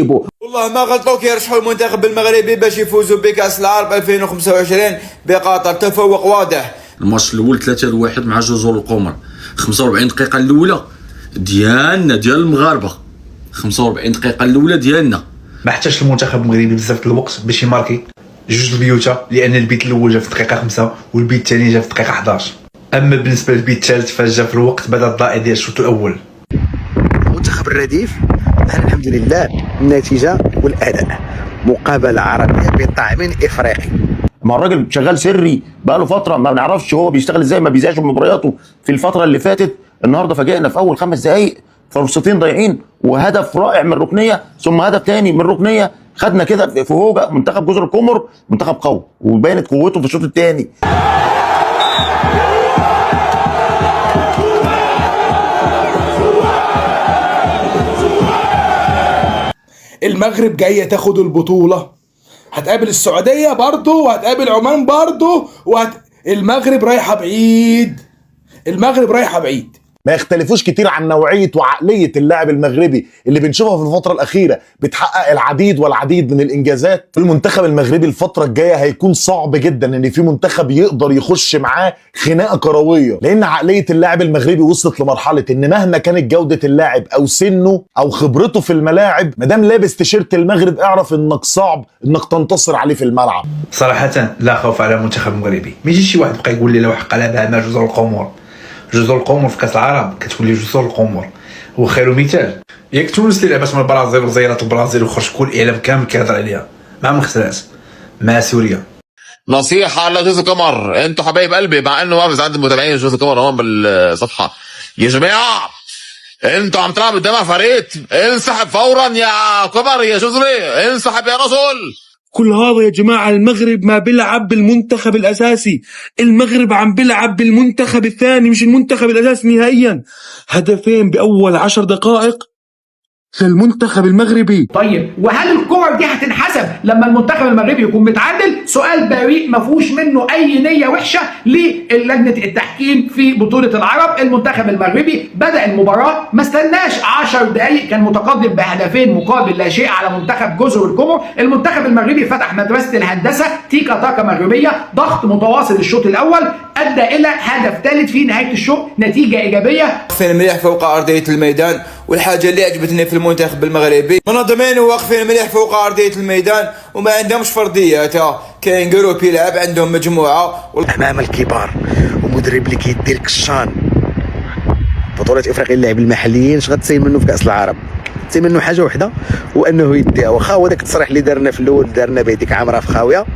والله ما غلطوك يرشحوا المنتخب المغربي باش يفوزوا بكأس العرب 2025 بقطر. تفوق واضح. الماتش الاول 3-1 مع جزر القمر. 45 دقيقه الاولى ديالنا ديال المغاربه، 45 دقيقه الاولى ديالنا. ما احتاجش المنتخب المغربي بزاف الوقت باش يماركي جوج البيوتا، لان البيت الاول جا في الدقيقه 5 والبيت الثاني جا في الدقيقه 11. اما بالنسبه للبيت الثالث فجا في الوقت بعد الضائع ديال الشوط الاول. المنتخب الرديف الحمد لله النتيجه والاداء، مقابله عربيه بطعم افريقي. ما الراجل شغال سري بقاله فتره، ما بنعرفش هو بيشتغل ازاي، ما بيذاعش مبارياته في الفتره اللي فاتت. النهارده فاجئنا في اول 5 دقائق فرصتين ضايعين وهدف رائع من ركنيه ثم هدف ثاني من ركنيه. خدنا كده في هوجه. منتخب جزر القمر منتخب قوي وبانت قوته في الشوط الثاني. المغرب جايه تاخد البطوله، هتقابل السعوديه برضه وهتقابل عمان برضه المغرب رايحه بعيد، المغرب رايحه بعيد. ما يختلفوش كتير عن نوعية وعقلية اللاعب المغربي اللي بنشوفها في الفترة الأخيرة بتحقق العديد والعديد من الإنجازات. المنتخب المغربي الفترة الجاية هيكون صعب جدا إن في منتخب يقدر يخش معاه خناقة كروية، لأن عقلية اللاعب المغربي وصلت لمرحلة إن مهما كانت جودة اللاعب أو سنه أو خبرته في الملاعب، مادام لابس تيشيرت المغرب اعرف إنك صعب إنك تنتصر عليه في الملعب. صراحة لا خوف على المنتخب المغربي. ما يجيش شي واحد بقى يقول لي لو حق على مع جزر القمر. جزر القمر في كاس العرب كتولي جزر القمر. هو خير مثال ياك تونس اللي لعبت مع البرازيل وزيرات البرازيل وخرج كل الاعلام كامل كيهضر عليها مع من خسرات مع سوريا. نصيحة على جزر القمر، انتوا حبايب قلبي، مع انه واقف عند المتابعين جزر القمر هون بالصفحة. يا جماعة انتوا عم تلعبوا قدام فريق، انسحب فورا يا قمر يا جزري، انسحب يا رجل. كل هذا يا جماعة المغرب ما بيلعب بالمنتخب الأساسي، المغرب عم بيلعب بالمنتخب الثاني مش المنتخب الأساسي نهائيا. هدفين بأول 10 دقائق للمنتخب المغربي. طيب وهل الكور دي هتنحسب لما المنتخب المغربي يكون متعادل؟ سؤال بريء ما فيهوش منه اي نيه وحشه للجنه التحكيم في بطوله العرب. المنتخب المغربي بدا المباراه ما استناش 10 دقائق، كان متقدم بهدفين مقابل لا شيء على منتخب جزر القمر. المنتخب المغربي فتح مدرسه الهندسه تيكا تاكا مغربيه، ضغط متواصل الشوط الاول ادى الى هدف ثالث في نهايه الشوط، نتيجه ايجابيه. واقفين مليح فوق ارضيه الميدان، والحاجه اللي عجبتني في المنتخب المغربي منظمين وواقفين مليح فوق ارضيه الميدان وما عندهمش فرديات. كاين جروب يلعب عندهم مجموعه امام الكبار ومدرب اللي كيدير كشان بطوله افريقيا. اللاعب المحليين اش غتسي منه في كاس العرب؟ تسي منه حاجه وحده وانه يديها. واخا هو داك التصريح اللي دارنا في الاول دارنا بهذيك عامره في خاويه.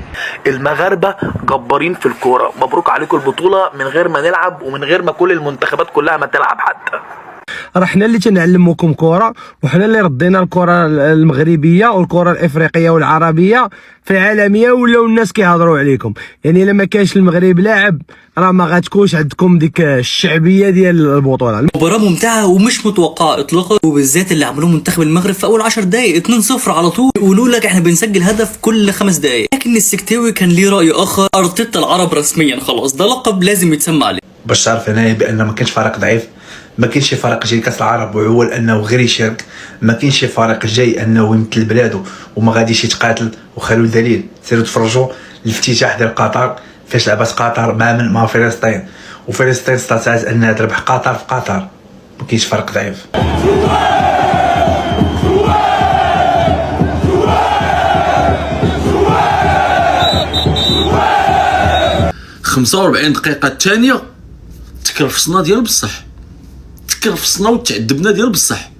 المغاربه جبارين في الكوره، مبروك عليكم البطوله من غير ما نلعب ومن غير ما كل المنتخبات كلها ما تلعب حتى. راه حنا اللي تنعلموكم كره، وحنا اللي ردينا الكره المغربيه والكره الافريقيه والعربيه في العالميه، ولاو الناس كيهضروا عليكم. يعني الا ما كانش المغرب لاعب راه ما غاتكونش عندكم ديك الشعبيه ديال البطوله. مباراه ممتعه ومش متوقعه اطلاقا، وبالذات اللي عملوه منتخب المغرب في اول 10 دقائق 2-0 على طول. يقولوا لك احنا بنسجل هدف كل 5 دقائق، لكن السكتاوي كان ليه راي اخر. ارتيتا العرب رسميا خلاص، ده لقب لازم يتسمى عليه. باش تعرف هنايا بان ما كانش فريق ضعيف، ما كاينش شي فريق جاي كاس العرب وعول انه غير يشارك، ما كاينش شي فريق جاي انه يمثل بلاده وما غاديش يتقاتل. وخلوا دليل، سيروا تفرجوا الافتتاح ديال قطر فاش لعبت قطر مع فلسطين، وفلسطين استطاعت انها تربح قطر في قطر. ما كاينش فريق ضعيف. 45 دقيقة الثانية تكرفصنا ديال بصح، تكرفصنا وتعذبنا ديال بصح.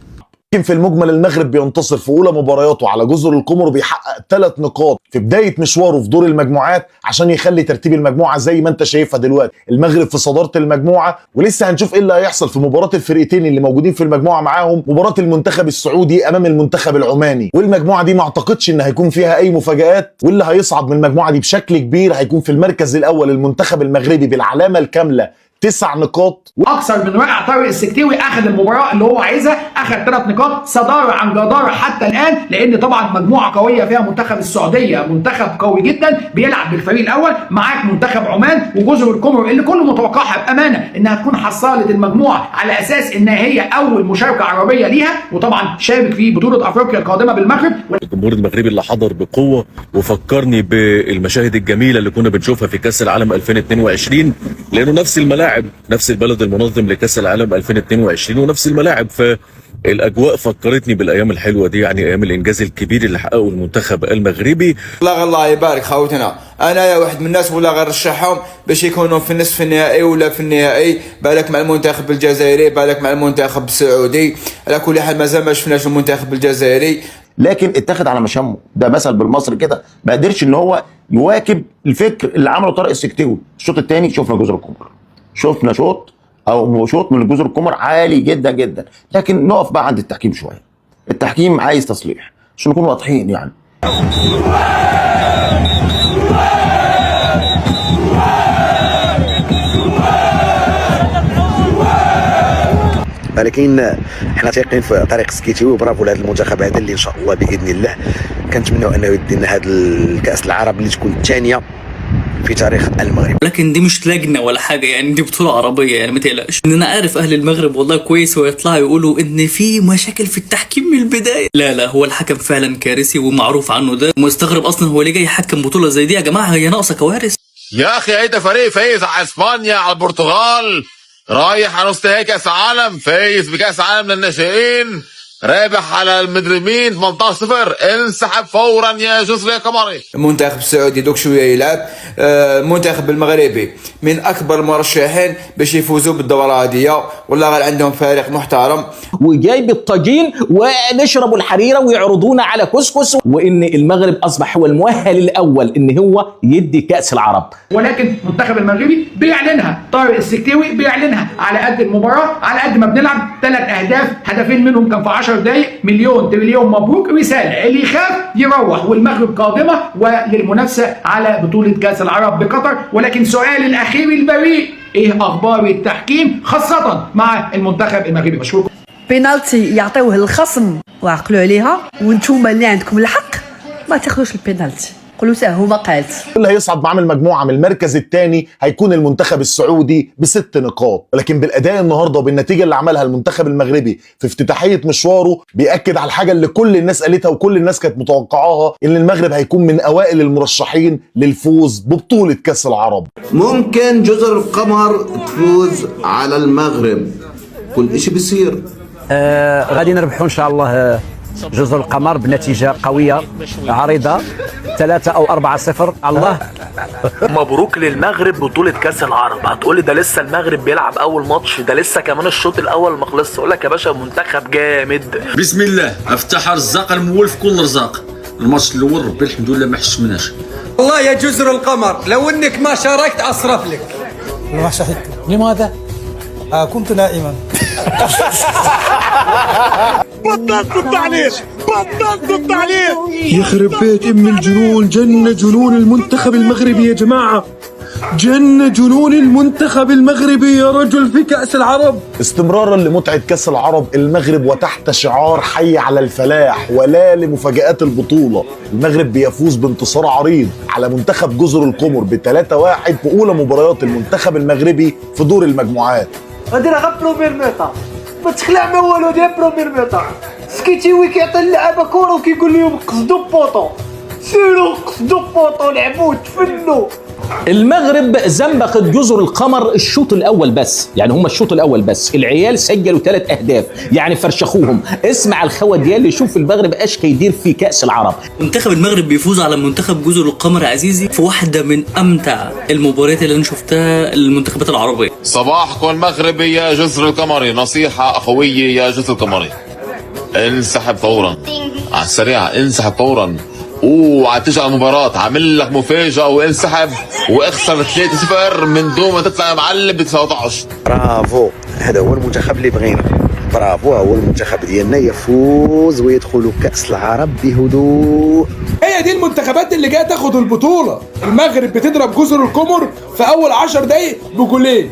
في المجمل المغرب بينتصر في اولى مبارياته على جزر القمر وبيحقق 3 نقاط في بدايه مشواره في دور المجموعات عشان يخلي ترتيب المجموعه زي ما انت شايفها دلوقتي. المغرب في صداره المجموعه، ولسه هنشوف ايه اللي هيحصل في مباراه الفرقتين اللي موجودين في المجموعه معاهم، مباراه المنتخب السعودي امام المنتخب العماني. والمجموعه دي ما اعتقدش ان هيكون فيها اي مفاجآت، واللي هيصعد من المجموعه دي بشكل كبير هيكون في المركز الاول المنتخب المغربي بالعلامه الكامله 9 نقاط. واكثر من رائع طارق السكتاوي اخذ المباراه اللي هو عايزها، اخذ 3 نقاط، صداره عن جداره حتى الان، لان طبعا مجموعه قويه فيها منتخب السعوديه، منتخب قوي جدا بيلعب بالفريق الاول، معاك منتخب عمان وجزر القمر اللي كله متوقعها بامانه انها تكون حصلت المجموعه على اساس انها هي اول مشاركه عربيه ليها، وطبعا شارك في بطوله افريقيا القادمه بالمغرب. الجمهور المغربي اللي حضر بقوه وفكرني بالمشاهد الجميله اللي كنا بنشوفها في كاس العالم 2022، لانه نفس الملاعب، نفس البلد المنظم لكاس العالم 2022 ونفس الملاعب، فالاجواء فكرتني بالايام الحلوه دي، يعني ايام الانجاز الكبير اللي حققه المنتخب المغربي. الله يبارك خوتنا، انا يا واحد من الناس ولا غنرشحهم باش يكونوا في النصف النهائي ولا في النهائي، بالك مع المنتخب الجزائري، بالك مع المنتخب السعودي. على كل حال مازال ما شفناش المنتخب الجزائري، لكن اتخذ على مشامه. ده مثل بالمصري كده، ما قدرش ان هو يواكب الفكر اللي عمله طارق السكتاوي. الشوط الثاني شفنا جزر القمر، شفنا شوط من جزر القمر عالي جدا جدا، لكن نقف بقى عند التحكيم شويه. التحكيم عايز تصليح عشان نكون واضحين يعني. ولكن احنا ثايقين في طريق السكيتاوي، وبرافو لهذا المنتخب هذا اللي ان شاء الله باذن الله كنتمنوا انه يدي لنا هذا الكاس العرب اللي تكون الثانيه في تاريخ المغرب. لكن دي مش لجنه ولا حاجه، يعني دي بطوله عربيه، يعني ما تقلقش. ان انا عارف اهل المغرب والله كويس، ويطلعوا يقولوا ان في مشاكل في التحكيم من البدايه. لا هو الحكم فعلا كارثي ومعروف عنه ده، ومستغرب اصلا هو ليه جاي يحكم بطوله زي دي. يا جماعه هي ناقصه كوارث يا اخي. هيدا فريق فايز على اسبانيا، على البرتغال، رايح على نص نهائي كاس عالم، فايز بكاس عالم للناشئين، رابح على المدري مين 18-0، انسحب فورا يا جزر القمر. المنتخب السعودي دوك شويه يلعب، المنتخب المغربي من اكبر المرشحين باش يفوزوا بالدوره هذه، والله غير عندهم فريق محترم. وجايب الطاجين ونشربوا الحريره ويعرضونا على كسكس، وان المغرب اصبح هو المؤهل الاول ان هو يدي كاس العرب. ولكن المنتخب المغربي بيعلنها، طارق السكتاوي بيعلنها على قد المباراه، على قد ما بنلعب 3 اهداف، هدفين منهم كان في 10 دقايق، مليون تريليون مبروك، رساله اللي يخاف يروح، والمغرب قادمه وللمنافسه على بطوله كاس العرب بقطر. ولكن سؤال الاخير البريء، ايه اخبار التحكيم خاصه مع المنتخب المغربي؟ بشكركم. بينالتي يعطيوه للخصم وعقلوا عليها، وانتم اللي عندكم الحق ما تاخذوش البينالتي، قولوا هو ما قالت. اللي هيصعد معاه من المجموعه من المركز الثاني هيكون المنتخب السعودي ب6 نقاط، ولكن بالاداء النهارده وبالنتيجه اللي عملها المنتخب المغربي في افتتاحيه مشواره بياكد على الحاجه اللي كل الناس قالتها وكل الناس كانت متوقعاها، ان المغرب هيكون من اوائل المرشحين للفوز ببطوله كاس العرب. ممكن جزر القمر تفوز على المغرب، كل شيء بيصير. غادي نربحوا ان شاء الله جزر القمر بنتيجه قويه عريضه 3 أو 4-0. الله مبروك للمغرب بطولة كاس العرب. هتقولي ده لسه المغرب بيلعب اول ماتش، ده لسه كمان الشوط الاول ما خلصش. اقول لك يا باشا منتخب جامد. بسم الله، افتح الرزاق المول في كل رزاق. الماتش الاول ربي الحمد لله ما حشمناش. والله يا جزر القمر لو انك ما شاركت اصرف لك. ما شاركت لماذا؟ كنت نائما. بطلت التعليق، بطلت التعليق. يخرب بيت ام الجنون، جن جنون المنتخب المغربي يا جماعه، جن جنون المنتخب المغربي يا رجل في كأس العرب. استمرارا لمتعة كأس العرب المغرب وتحت شعار حي على الفلاح ولا لمفاجآت البطولة، المغرب بيفوز بانتصار عريض على منتخب جزر القمر ب3-1 في أولى مباريات المنتخب المغربي في دور المجموعات. غادي راه برومير ميطا، ما تخلع ما والو ديال برومير ميطا. سكيتاوي كيعطي اللعابة كورة وكيقول لهم قصدوا بوطو، سيروا قصدوا بوطو، لعبوا تفنوا. المغرب زنبقت جزر القمر الشوط الاول بس، يعني هم الشوط الاول بس العيال سجلوا 3 اهداف، يعني فرشخوهم. اسمع الخوة ديال يشوف المغرب ايش كيدير في كاس العرب. منتخب المغرب بيفوز على منتخب جزر القمر عزيزي في واحده من امتع المباريات اللي انا شفتها المنتخبات العربيه. صباحكم المغربي يا جزر القمر، نصيحه اخويه يا جزر القمر، انسحب فورا على السريعه، انسحب فورا وعتيجي على المباراة، عامل لك مفاجأة وانسحب واخسر 3-0 من دون ما تطلع يا معلم ب 19. برافو، هذا هو المنتخب اللي بغينا. برافو، هو المنتخب ديالنا يفوز ويدخل كأس العرب بهدوء. هي دي المنتخبات اللي جايه تاخد البطولة. المغرب بتضرب جزر القمر في أول 10 دقايق بجولين،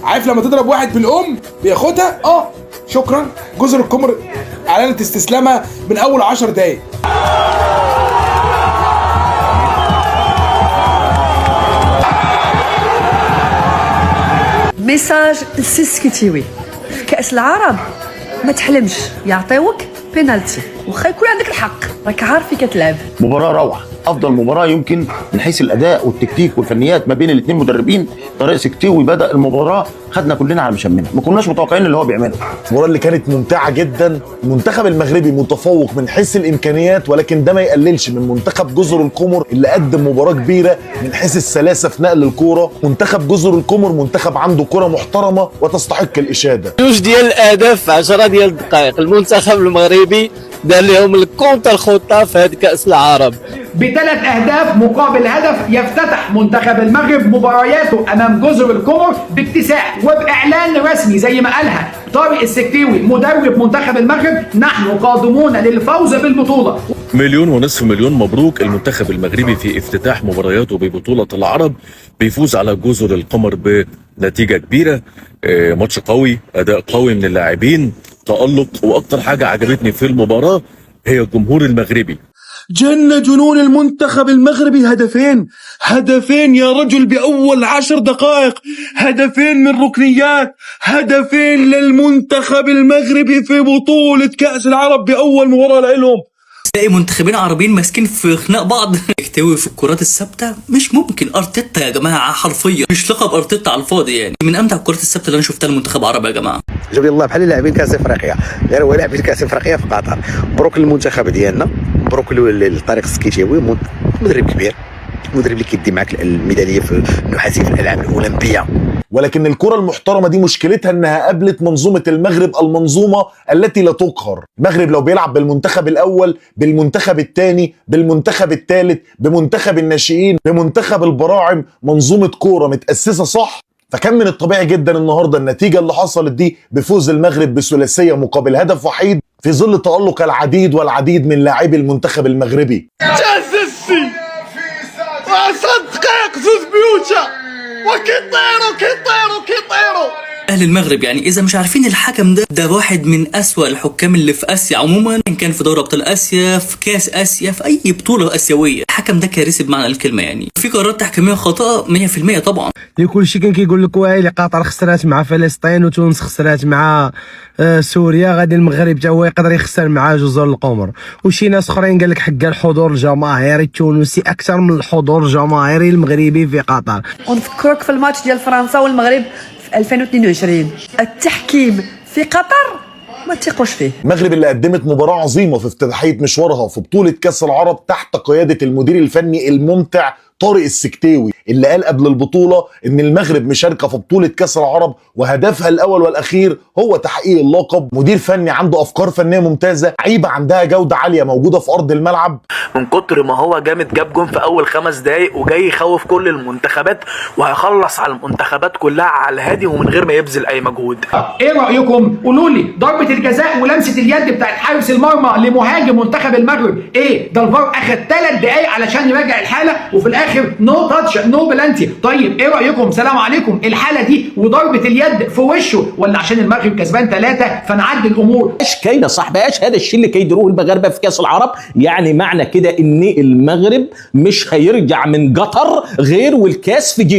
عارف لما تضرب واحد بالام بياخدها؟ شكرا. جزر القمر اعلنت استسلامها من اول 10 دقايق. ميساج للسكتيوي في كأس العرب ما تحلمش يعطيوك بينالتي واخا يكون عندك الحق، راك عارف كي كتلعب. مباراه روعه، افضل مباراه يمكن من حيث الاداء والتكتيك والفنيات ما بين الاثنين مدربين. طارق سكتيوي بدا المباراه خدنا كلنا على مشمنا، ما كناش متوقعين اللي هو بيعمله. المباراه اللي كانت ممتعه جدا. المنتخب المغربي متفوق من حيث الامكانيات، ولكن ده ما يقللش من منتخب جزر القمر اللي قدم مباراه كبيره من حيث السلاسه في نقل الكوره. منتخب جزر القمر منتخب عنده كره محترمه وتستحق الاشاده. جوج ديال الاهداف في 10 ديال الدقائق. المنتخب المغربي دار لهم الكونتر خطه في هذا كاس العرب. ب3 أهداف مقابل هدف يفتتح منتخب المغرب مبارياته امام جزر القمر باكتساح وباعلان رسمي زي ما قالها طارق السكتيوي مدرب منتخب المغرب: نحن قادمون للفوز بالبطوله. 1.5 مليون مبروك المنتخب المغربي في افتتاح مبارياته ببطوله العرب، بيفوز على جزر القمر بنتيجه كبيره. ماتش قوي، اداء قوي من اللاعبين، تألق، واكتر حاجه عجبتني في المباراه هي الجمهور المغربي. جن جنون المنتخب المغربي. هدفين يا رجل بأول 10 دقائق، هدفين من ركنيات، هدفين للمنتخب المغربي في بطولة كأس العرب بأول مباراة لهم. تلاقي منتخبين عربيين ماسكين في خناق بعض. يكتوي في الكرات الثابته مش ممكن. ارتيتا يا جماعه حرفيا مش لقب ارتيتا على الفاضي، يعني من امتع الكرات الثابته اللي انا شفتها لمنتخب عربي يا جماعه. جاب الله بحال لاعبين كاس افريقيا، غير هو لاعبين كاس افريقيا في قطر. مبروك للمنتخب ديالنا، مبروك لطارق السكيتيوي، مدرب كبير، مدرب اللي كيدي معك الميداليه في النحاسيه في الالعاب الاولمبيه. ولكن الكرة المحترمة دي مشكلتها انها قابلت منظومة المغرب، المنظومة التي لا تقهر. المغرب لو بيلعب بالمنتخب الاول، بالمنتخب الثاني، بالمنتخب الثالث، بمنتخب الناشئين، بمنتخب البراعم، منظومة كورة متأسسة صح، فكان من الطبيعي جدا النهارده النتيجة اللي حصلت دي بفوز المغرب بثلاثية مقابل هدف وحيد في ظل تألق العديد والعديد من لاعبي المنتخب المغربي. جازسي 10 دقائق زوج بيوتا وكيطيروا اهل المغرب يعني اذا مش عارفين الحكم ده واحد من اسوأ الحكام اللي في اسيا عموما، ان كان في دوري ابطال اسيا، في كاس اسيا، في اي بطوله اسيويه. الحكم ده كارثي بمعنى الكلمه، يعني في قرارات تحكيميه خطا 100% طبعا. كل شيء كان كيقول لك وايلي قطر خسرات مع فلسطين وتونس خسرات مع سوريا، غادي المغرب حتى هو يقدر يخسر مع جزر القمر. وشي ناس اخرين قال لك حق الحضور الجماهيري التونسي اكثر من الحضور الجماهيري المغربي في قطر. ونفكرك في الماتش ديال فرنسا والمغرب في 2022 التحكيم في قطر ما تثقوش فيه. المغرب اللي قدمت مباراة عظيمة في افتتاحية مشوارها في بطولة كأس العرب تحت قيادة المدير الفني الممتع طارق السكتيوي، اللي قال قبل البطولة ان المغرب مشاركة في بطولة كأس العرب وهدفها الاول والاخير هو تحقيق اللقب. مدير فني عنده افكار فنية ممتازة، لعيبة عندها جودة عالية موجودة في ارض الملعب. من كتر ما هو جامد جاب جون في اول 5 دقايق وجاي يخوف كل المنتخبات، وهيخلص على المنتخبات كلها على الهادي ومن غير ما يبذل اي مجهود. ايه رايكم؟ قولوا لي. ضربه الجزاء ولمسه اليد بتاعت حارس المرمى لمهاجم منتخب المغرب، ايه ده؟ الفار اخد 3 دقايق علشان يراجع الحاله، وفي الاخر نو تاتش نو بلانتي. طيب ايه رايكم؟ سلام عليكم. الحاله دي وضربه اليد في وشه، ولا عشان المغرب كسبان 3 فنعدي الامور؟ ايش كاين صاحبي؟ ايش هذا الشيء اللي كيديروه المغاربه في كاس العرب؟ يعني معنى كده ان المغرب مش هيرجع من قطر غير والكاس في جيبه.